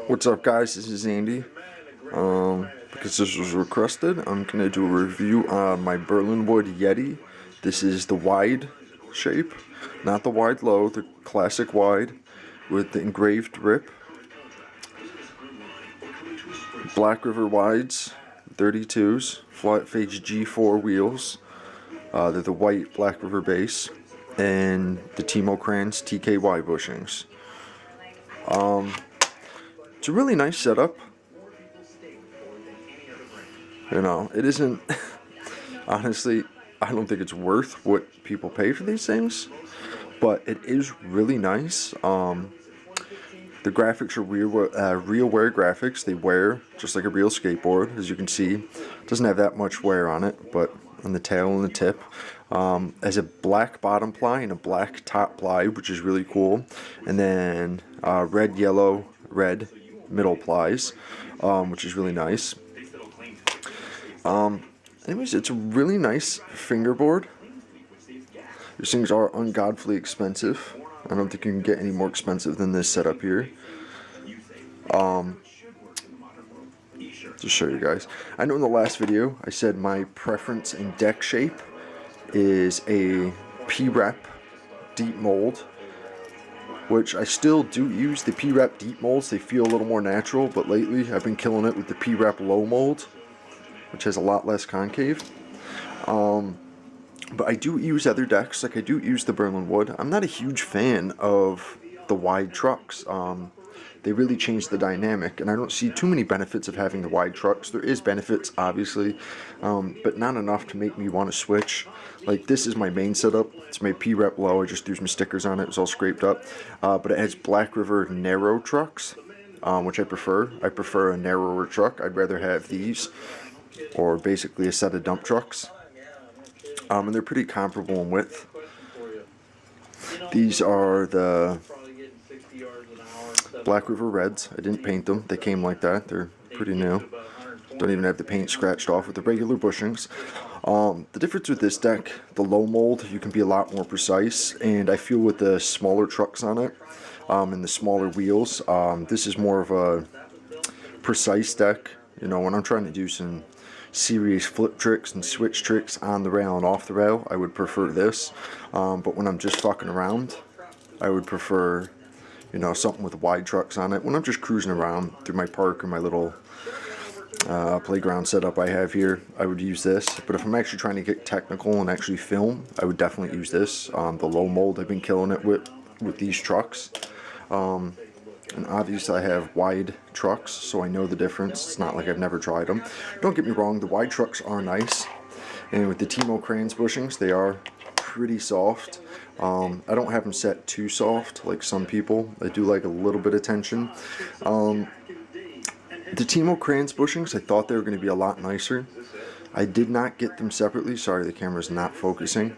What's up, guys? This is Andy. Because this was requested, I'm going to do a review on my berlinwood Yeti. This is the wide shape, not the wide low, the classic wide with the engraved rip. Black River wides, 32s, flat face G4 wheels. They're the white Black River base, and the Timo Kranz TKY bushings. It's a really nice setup. You know, it isn't, honestly, I don't think it's worth what people pay for these things, but it is really nice. The graphics are real wear graphics. They wear just like a real skateboard, as you can see. It doesn't have that much wear on it, but on the tail and the tip. Has a black bottom ply and a black top ply, which is really cool. And then red, yellow, red middle plies, which is really nice. Anyways, it's a really nice fingerboard. These things are ungodly expensive. I don't think you can get any more expensive than this setup here. Just show you guys. I know in the last video I said my preference in deck shape is a P-Rep deep mold, which I still do use the P-Rep deep molds. They feel a little more natural, but lately I've been killing it with the P-Rep low mold, which has a lot less concave. But I do use other decks, like I do use the berlinwood. I'm not a huge fan of the wide trucks. They really change the dynamic, and I don't see too many benefits of having the wide trucks. There is benefits, obviously, but not enough to make me want to switch. Like, this is my main setup. It's my P-Rep low. I just threw some stickers on it. It's all scraped up. But it has Black River narrow trucks, which I prefer. I prefer a narrower truck. I'd rather have these, or basically a set of dump trucks. And they're pretty comparable in width. These are the Black River Reds. I didn't paint them. They came like that. They're pretty new. Don't even have the paint scratched off with the regular bushings. The difference with this deck, the low mold, you can be a lot more precise, and I feel with the smaller trucks on it and the smaller wheels, this is more of a precise deck. You know, when I'm trying to do some serious flip tricks and switch tricks on the rail and off the rail, I would prefer this. But when I'm just fucking around, I would prefer, you know, something with wide trucks on it. When I'm just cruising around through my park or my little playground setup I have here, I would use this. But if I'm actually trying to get technical and actually film, I would definitely use this. The low mold, I've been killing it with these trucks. And obviously I have wide trucks, so I know the difference. It's not like I've never tried them. Don't get me wrong, the wide trucks are nice. And with the Timo Kranz bushings, they are pretty soft. I don't have them set too soft like some people. I do like a little bit of tension. The Timo Kranz bushings, I thought they were going to be a lot nicer. I did not get them separately. Sorry, the camera's not focusing.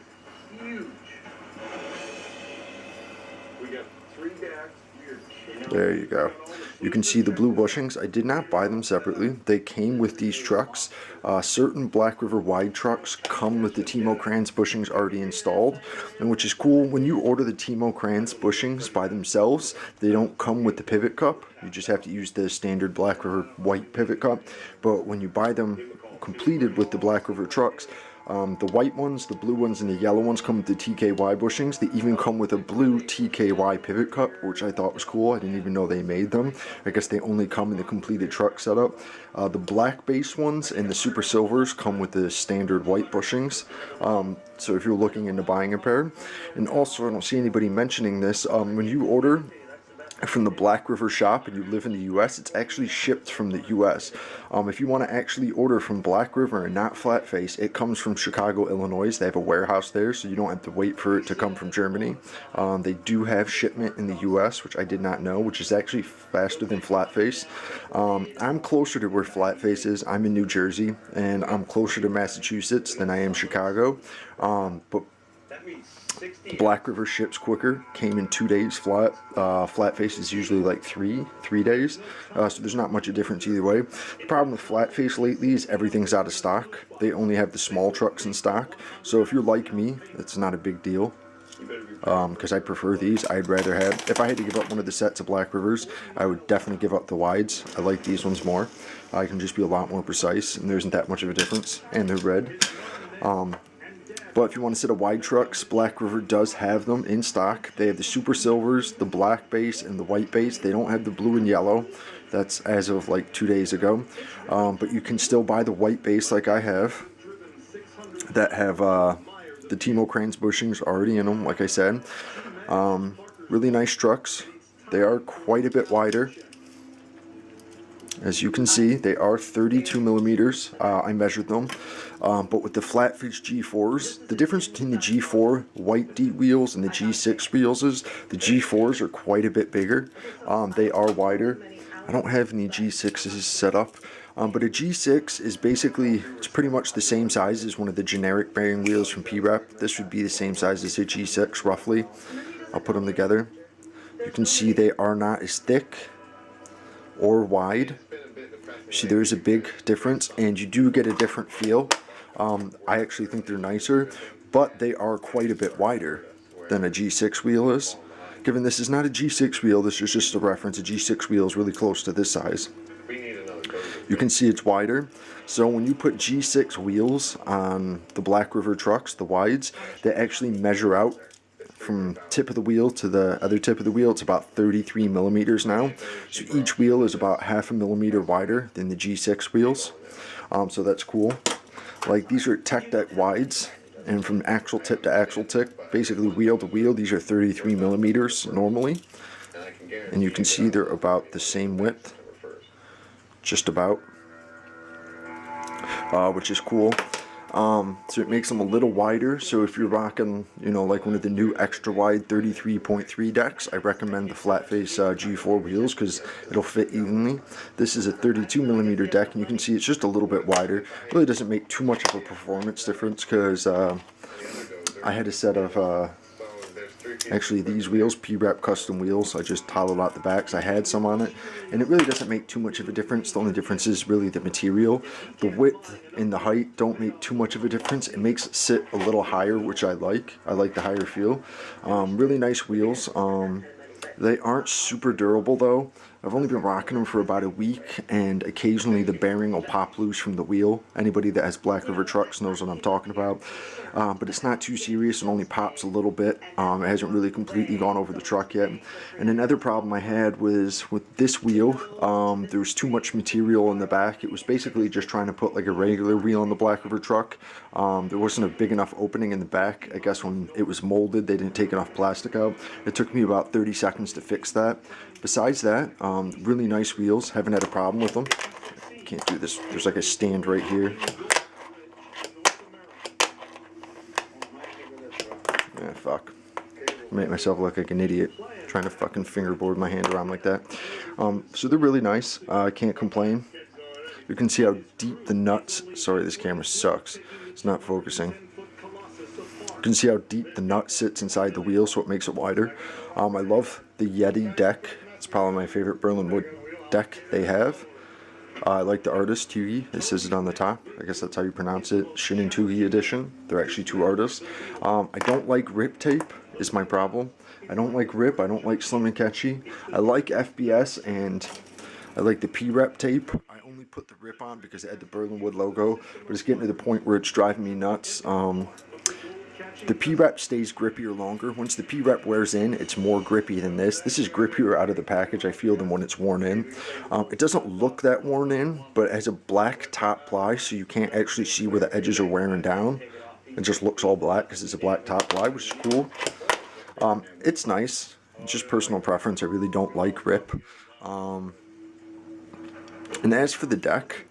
There you go. You can see the blue bushings. I did not buy them separately. They came with these trucks. Certain Black River wide trucks come with the Timo Kranz bushings already installed, and which is cool. When you order the Timo Kranz bushings by themselves, they don't come with the pivot cup. You just have to use the standard Black River white pivot cup. But when you buy them completed with the Black River trucks, the white ones, the blue ones, and the yellow ones come with the TKY bushings. They even come with a blue TKY pivot cup, which I thought was cool. I didn't even know they made them. I guess they only come in the completed truck setup. The black base ones and the super silvers come with the standard white bushings. So if you're looking into buying a pair. And also, I don't see anybody mentioning this, when you order from the Black River shop and you live in the US, it's actually shipped from the US. If you want to actually order from Black River and not Flatface, it comes from Chicago, Illinois. They have a warehouse there, so you don't have to wait for it to come from Germany. They do have shipment in the US, which I did not know, which is actually faster than Flatface. I'm closer to where Flatface is. I'm in New Jersey, and I'm closer to Massachusetts than I am Chicago. But Black River ships quicker, came in 2 days flat. Flatface is usually like three days, so there's not much of a difference either way. The problem with Flatface lately is everything's out of stock. They only have the small trucks in stock, so if you're like me, it's not a big deal. because I prefer these. I'd rather have, if I had to give up one of the sets of Black Rivers, I would definitely give up the wides. I like these ones more. I can just be a lot more precise, and there isn't that much of a difference, and they're red. But if you want a set of wide trucks, Black River does have them in stock. They have the Super Silvers, the black base, and the white base. They don't have the blue and yellow. That's as of like 2 days ago. But you can still buy the white base like I have, that have the Timo Kranz bushings already in them, like I said. Really nice trucks. They are quite a bit wider. As you can see, they are 32 millimeters. I measured them. But with the Flatfish G4s, the difference between the G4 white D wheels and the G6 wheels is the G4s are quite a bit bigger. They are wider. I don't have any G6s set up. But a G6 is basically, it's pretty much the same size as one of the generic bearing wheels from P-Rep. This would be the same size as a G6 roughly. I'll put them together. You can see they are not as thick or wide. See, there is a big difference, and you do get a different feel. I actually think they're nicer, but they are quite a bit wider than a G6 wheel is. Given this is not a G6 wheel, this is just a reference. A G6 wheel is really close to this size. You can see it's wider. So when you put G6 wheels on the Black River trucks, the wides, they actually measure out from tip of the wheel to the other tip of the wheel. It's about 33 millimeters now. So each wheel is about half a millimeter wider than the G6 wheels. So that's cool. Like, these are Tech Deck wides, and from axle tip to axle tip, basically wheel to wheel, these are 33 millimeters normally. And you can see they're about the same width, just about, which is cool. So it makes them a little wider. So if you're rocking, you know, like one of the new extra wide 33.3 decks, I recommend the flat face G4 wheels because it'll fit evenly. This is a 32 millimeter deck, and you can see it's just a little bit wider. It really doesn't make too much of a performance difference because I had a set of actually these wheels, P-Rep custom wheels. I just hollowed out the backs. I had some on it, and it really doesn't make too much of a difference. The only difference is really the material. The width and the height don't make too much of a difference. It makes it sit a little higher, which I like. I like the higher feel. Really nice wheels. They aren't super durable though. I've only been rocking them for about a week, and occasionally the bearing will pop loose from the wheel. Anybody that has Black River trucks knows what I'm talking about. But it's not too serious. It only pops a little bit. It hasn't really completely gone over the truck yet. And another problem I had was with this wheel, there was too much material in the back. It was basically just trying to put like a regular wheel on the Black River truck. There wasn't a big enough opening in the back. I guess when it was molded, they didn't take enough plastic out. It took me about 30 seconds to fix that. Besides that, really nice wheels. Haven't had a problem with them. Can't do this. There's like a stand right here. Yeah, fuck. I made myself look like an idiot trying to fucking fingerboard my hand around like that. So they're really nice. I can't complain. You can see how deep the nuts. Sorry, this camera sucks. It's not focusing. You can see how deep the nut sits inside the wheel, so it makes it wider. I love the Yeti deck. It's probably my favorite berlinwood deck they have. I like the artist, Tugi. It says it on the top. I guess that's how you pronounce it. Shin and Tugi edition. They're actually two artists. I don't like rip tape is my problem. I don't like rip. I don't like slim and catchy. I like FBS, and I like the P-Rep tape. I only put the rip on because it had the berlinwood logo, but it's getting to the point where it's driving me nuts. The P-Rep stays grippier longer. Once the P-Rep wears in, it's more grippy than this. This is grippier out of the package, I feel, than when it's worn in. It doesn't look that worn in, but it has a black top ply, so you can't actually see where the edges are wearing down. It just looks all black because it's a black top ply, which is cool. It's nice. It's just personal preference. I really don't like rip. And as for the deck,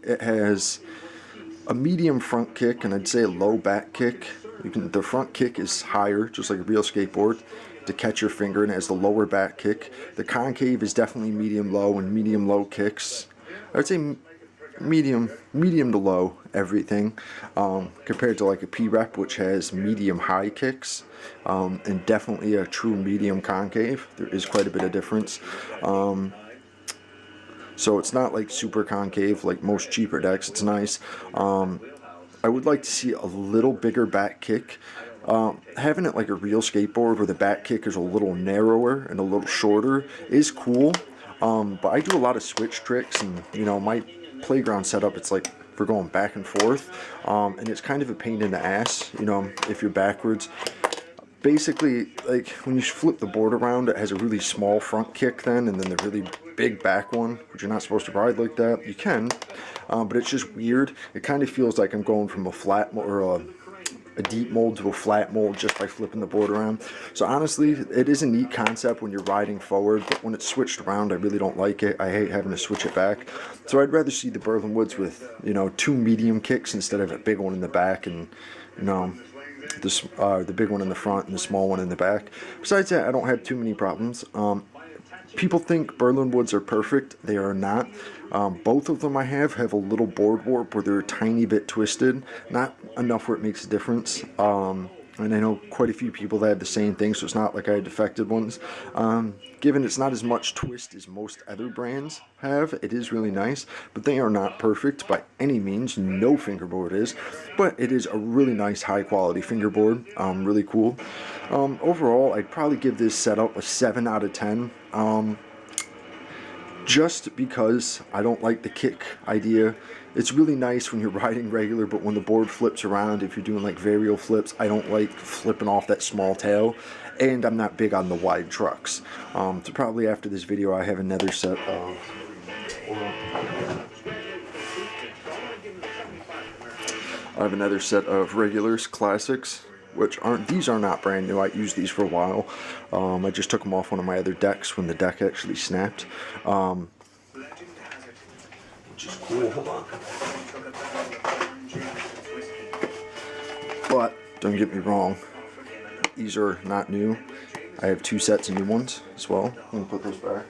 it has a medium front kick and I'd say a low back kick. The front kick is higher, just like a real skateboard, to catch your finger, and it has the lower back kick. The concave is definitely medium low, and medium low kicks, I would say medium to low everything, compared to like a P-Rep, which has medium high kicks, and definitely a true medium concave. There is quite a bit of difference. So it's not like super concave like most cheaper decks. It's nice. I would like to see a little bigger back kick. Having it like a real skateboard where the back kick is a little narrower and a little shorter is cool. But I do a lot of switch tricks, and you know, my playground setup, it's like for going back and forth, and it's kind of a pain in the ass, you know, if you're backwards. Basically, like when you flip the board around, it has a really small front kick then, and then the really big back one, which you're not supposed to ride like that. You can, but it's just weird. It kind of feels like I'm going from a flat or a deep mold to a flat mold just by flipping the board around. So honestly, it is a neat concept when you're riding forward, but when it's switched around, I really don't like it. I hate having to switch it back. So I'd rather see the berlinwoods with, you know, 2 medium kicks instead of a big one in the back, and you know, the big one in the front and the small one in the back. Besides that, I don't have too many problems. People think berlinwoods are perfect. They are not. Both of them I have a little board warp where they're a tiny bit twisted. Not enough where it makes a difference. And I know quite a few people that have the same thing, so it's not like I had defected ones. Given it's not as much twist as most other brands have, it is really nice, but they are not perfect by any means. No fingerboard is, but it is a really nice high quality fingerboard. Really cool. Overall, I'd probably give this setup a 7 out of 10. Just because I don't like the kick idea. It's really nice when you're riding regular, but when the board flips around, if you're doing like varial flips, I don't like flipping off that small tail, and I'm not big on the wide trucks. So probably after this video I have another set of regulars, classics, which these are not brand new. I used these for a while. I just took them off one of my other decks when the deck actually snapped. Which is cool. Hold on. But don't get me wrong, these are not new. I have 2 sets of new ones as well. Let me put those back.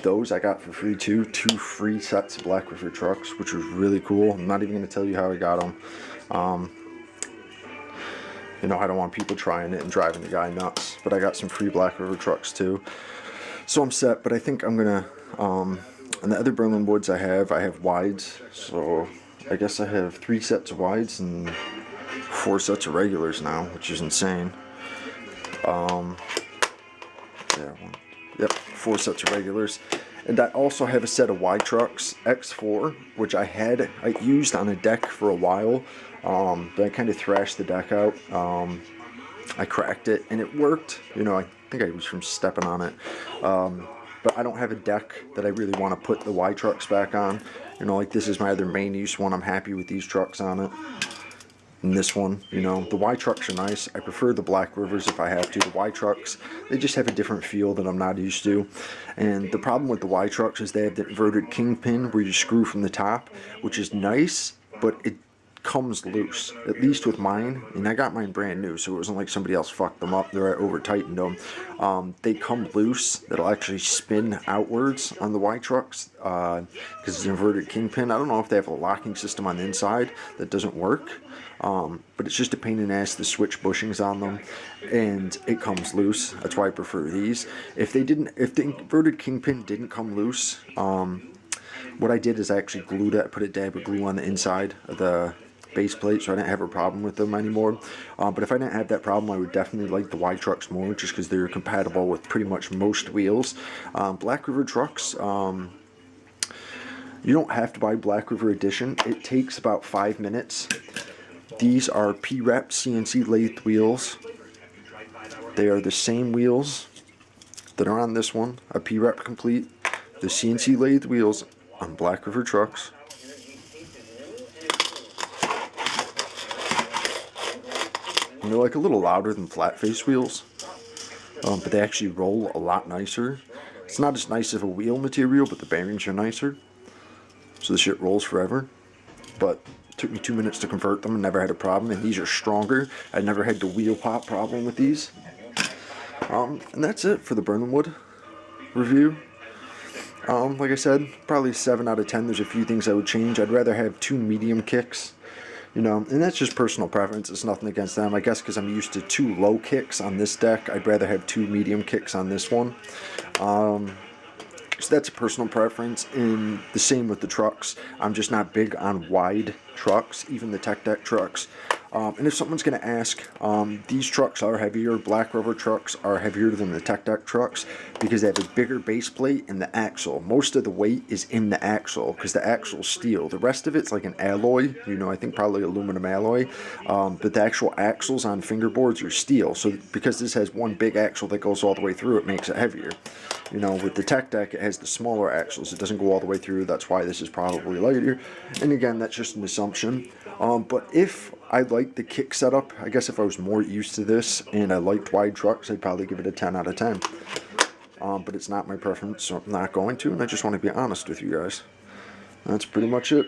Those I got for free too. 2 free sets of Black River trucks, which was really cool. I'm not even going to tell you how I got them. You know, I don't want people trying it and driving the guy nuts. But I got some free Black River trucks too. So I'm set, but I think I'm going to, and the other berlinwoods I have wides. So I guess I have 3 sets of wides and 4 sets of regulars now, which is insane. Yep, 4 sets of regulars. And I also have a set of wide trucks, X4, which I used on a deck for a while. But I kind of thrashed the deck out. I cracked it and it worked. You know, I think I was from stepping on it. But I don't have a deck that I really want to put the wide trucks back on. You know, like this is my other main use one. I'm happy with these trucks on it. And this one, you know, the Y trucks are nice. I prefer the Black Rivers if I have to. The Y trucks, they just have a different feel that I'm not used to. And the problem with the Y trucks is they have the inverted kingpin where you screw from the top, which is nice, but it comes loose, at least with mine. And I got mine brand new, so it wasn't like somebody else fucked them up. They're over tightened them. They come loose. That'll actually spin outwards on the Y trucks because it's an inverted kingpin. I don't know if they have a locking system on the inside that doesn't work. But it's just a pain in the ass to switch bushings on them, and it comes loose. That's why I prefer these. If the inverted kingpin didn't come loose, what I did is I actually glued it. I put a dab of glue on the inside of the base plate, so I didn't have a problem with them anymore. But if I didn't have that problem, I would definitely like the Y trucks more, just because they're compatible with pretty much most wheels. Black River trucks, you don't have to buy Black River Edition. It takes about 5 minutes. These are P-Rep CNC lathe wheels. They are the same wheels that are on this one, a P-Rep complete. The CNC lathe wheels on Black River trucks. And they're like a little louder than flat face wheels, but they actually roll a lot nicer. It's not as nice of a wheel material, but the bearings are nicer. So the shit rolls forever. But it took me 2 minutes to convert them and never had a problem. And these are stronger. I never had the wheel pop problem with these. And that's it for the berlinwood review. Like I said, probably 7 out of 10. There's a few things I would change. I'd rather have 2 medium kicks, you know, and that's just personal preference. It's nothing against them. I guess because I'm used to 2 low kicks on this deck, I'd rather have 2 medium kicks on this one. So that's a personal preference, and the same with the trucks. I'm just not big on wide trucks, even the tech deck trucks. And if someone's going to ask, these trucks are heavier. Black River trucks are heavier than the tech deck trucks because they have a bigger base plate and the axle. Most of the weight is in the axle because the axle's steel. The rest of it's like an alloy, I think probably aluminum alloy. But the actual axles on fingerboards are steel. So because this has one big axle that goes all the way through, it makes it heavier. With the tech deck, it has the smaller axles. It doesn't go all the way through. That's why this is probably lighter. And again, that's just an assumption. But if I like the kick setup, I guess if I was more used to this and I liked wide trucks, I'd probably give it a 10 out of 10. But it's not my preference, so I'm not going to, and I just want to be honest with you guys. That's pretty much it.